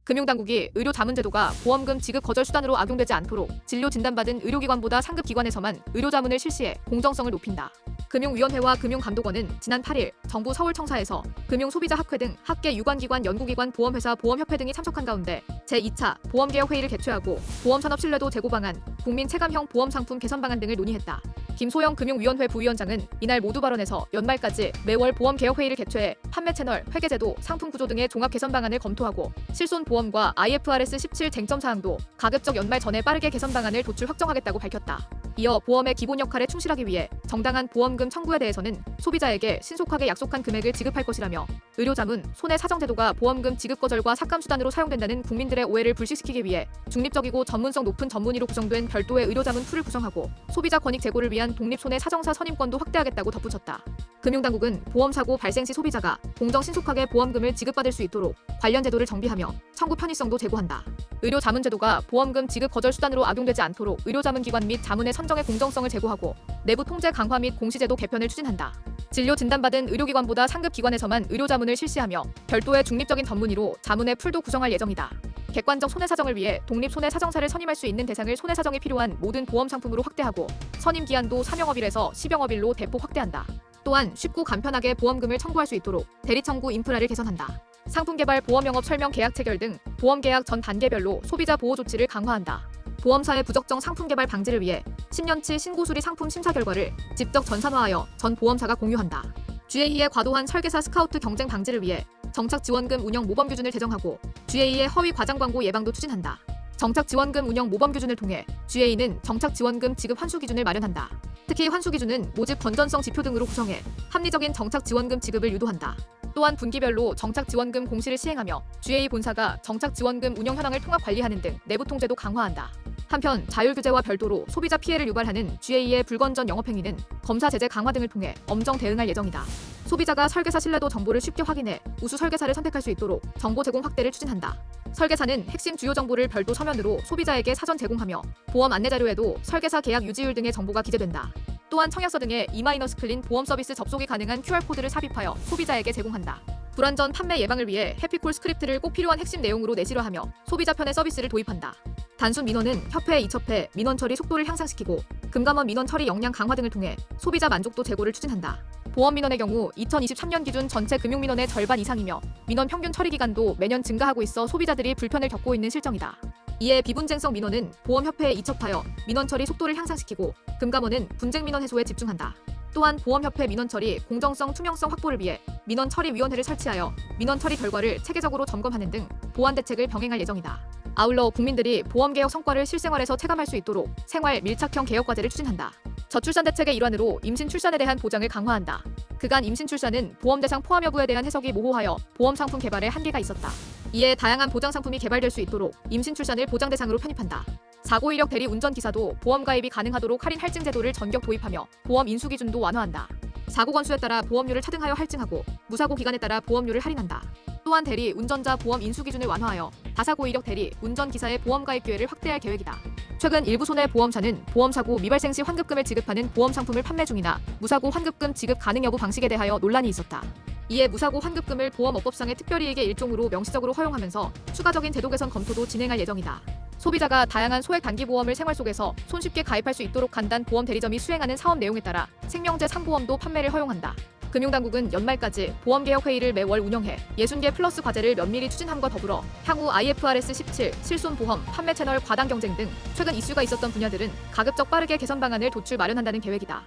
금융당국이 의료자문제도가 보험금 지급 거절 수단으로 악용되지 않도록 진료 진단받은 의료기관보다 상급 기관에서만 의료자문을 실시해 공정성을 높인다. 금융위원회와 금융감독원은 지난 8일 정부 서울청사에서 금융소비자학회 등 학계 유관기관, 연구기관, 보험회사, 보험협회 등이 참석한 가운데 제2차 보험개혁회의를 개최하고 보험산업 신뢰도 제고 방안, 국민 체감형 보험상품 개선 방안 등을 논의했다. 김소영 금융위원회 부위원장은 이날 모두 발언에서 연말까지 매월 보험개혁회의를 개최해 판매 채널, 회계제도, 상품 구조 등의 종합 개선 방안을 검토하고 실손보험과 IFRS 17 쟁점 사항도 가급적 연말 전에 빠르게 개선 방안을 도출 확정하겠다고 밝혔다. 이어 보험의 기본 역할에 충실하기 위해 정당한 보험금 청구에 대해서는 소비자에게 신속하게 약속한 금액을 지급할 것이라며 의료자문, 손해사정제도가 보험금 지급 거절과 삭감 수단으로 사용된다는 국민들의 오해를 불식시키기 위해 중립적이고 전문성 높은 전문의로 구성된 별도의 의료자문 풀을 구성하고 소비자 권익 제고를 위한 독립손해사정사 선임권도 확대하겠다고 덧붙였다. 금융당국은 보험사고 발생 시 소비자가 공정 신속하게 보험금을 지급받을 수 있도록 관련 제도를 정비하며 청구 편의성도 제고한다. 의료자문제도가 보험금 지급 거절 수단으로 악용되지 않도록 의료자문기관 및 자문의 선정의 공정성을 제고하고 내부 통제 강화 및 공시제도 개편을 추진한다. 진료 진단받은 의료기관보다 상급 기관에서만 의료자문을 실시하며 별도의 중립적인 전문의로 자문의 풀도 구성할 예정이다. 객관적 손해사정을 위해 독립손해사정사를 선임할 수 있는 대상을 손해사정이 필요한 모든 보험상품으로 확대하고 선임 기한도 3영업일에서 10영업일로 대폭 확대한다. 또한 쉽고 간편하게 보험금을 청구할 수 있도록 대리청구 인프라를 개선한다. 상품개발, 보험영업 설명 계약 체결 등 보험계약 전 단계별로 소비자 보호 조치를 강화한다. 보험사의 부적정 상품개발 방지를 위해 10년치 신고수리 상품 심사 결과를 직접 전산화하여 전 보험사가 공유한다. GA의 과도한 설계사 스카우트 경쟁 방지를 위해 정착지원금 운영 모범 규준을 제정하고 GA의 허위 과장 광고 예방도 추진한다. 정착지원금 운영 모범 규준을 통해 GA는 정착지원금 지급 환수 기준을 마련한다. 특히 환수 기준은 모집 건전성 지표 등으로 구성해 합리적인 정착지원금 지급을 유도한다. 또한 분기별로 정착지원금 공시를 시행하며 GA 본사가 정착지원금 운영 현황을 통합 관리하는 등 내부 통제도 강화한다. 한편 자율규제와 별도로 소비자 피해를 유발하는 GA의 불건전 영업행위는 검사 제재 강화 등을 통해 엄정 대응할 예정이다. 소비자가 설계사 신뢰도 정보를 쉽게 확인해 우수 설계사를 선택할 수 있도록 정보 제공 확대를 추진한다. 설계사는 핵심 주요 정보를 별도 서면으로 소비자에게 사전 제공하며 보험 안내자료에도 설계사 계약 유지율 등의 정보가 기재된다. 또한 청약서 등의 E-클린 보험 서비스 접속이 가능한 QR코드를 삽입하여 소비자에게 제공한다. 불안전 판매 예방을 위해 해피콜 스크립트를 꼭 필요한 핵심 내용으로 내실화하며 소비자 편의 서비스를 도입한다. 단순 민원은 협회, 이첩회, 민원 처리 속도를 향상시키고 금감원 민원 처리 역량 강화 등을 통해 소비자 만족도 제고를 추진한다. 보험 민원의 경우 2023년 기준 전체 금융 민원의 절반 이상이며 민원 평균 처리 기간도 매년 증가하고 있어 소비자들이 불편을 겪고 있는 실정이다. 이에 비분쟁성 민원은 보험협회에 이첩하여 민원 처리 속도를 향상시키고 금감원은 분쟁 민원 해소에 집중한다. 또한 보험협회 민원 처리 공정성, 투명성 확보를 위해 민원 처리위원회를 설치하여 민원 처리 결과를 체계적으로 점검하는 등 보완 대책을 병행할 예정이다. 아울러 국민들이 보험개혁 성과를 실생활에서 체감할 수 있도록 생활 밀착형 개혁과제를 추진한다. 저출산 대책의 일환으로 임신 출산에 대한 보장을 강화한다. 그간 임신 출산은 보험 대상 포함 여부에 대한 해석이 모호하여 보험 상품 개발에 한계가 있었다. 이에 다양한 보장 상품이 개발될 수 있도록 임신 출산을 보장 대상으로 편입한다. 사고 이력 대리 운전기사도 보험 가입이 가능하도록 할인 할증 제도를 전격 도입하며 보험 인수 기준도 완화한다. 사고 건수에 따라 보험료를 차등하여 할증하고 무사고 기간에 따라 보험료를 할인한다. 또한 대리, 운전자 보험 인수 기준을 완화하여 다사고 이력 대리, 운전기사의 보험 가입 기회를 확대할 계획이다. 최근 일부 손해보험사는 보험사고 미발생 시 환급금을 지급하는 보험 상품을 판매 중이나 무사고 환급금 지급 가능 여부 방식에 대하여 논란이 있었다. 이에 무사고 환급금을 보험업법상의 특별이익의 일종으로 명시적으로 허용하면서 추가적인 제도 개선 검토도 진행할 예정이다. 소비자가 다양한 소액 단기보험을 생활 속에서 손쉽게 가입할 수 있도록 간단 보험 대리점이 수행하는 사업 내용에 따라 생명제 상보험도 판매를 허용한다. 금융당국은 연말까지 보험개혁회의를 매월 운영해 60개 플러스 과제를 면밀히 추진함과 더불어 향후 IFRS 17, 실손보험, 판매 채널 과당 경쟁 등 최근 이슈가 있었던 분야들은 가급적 빠르게 개선 방안을 도출 마련한다는 계획이다.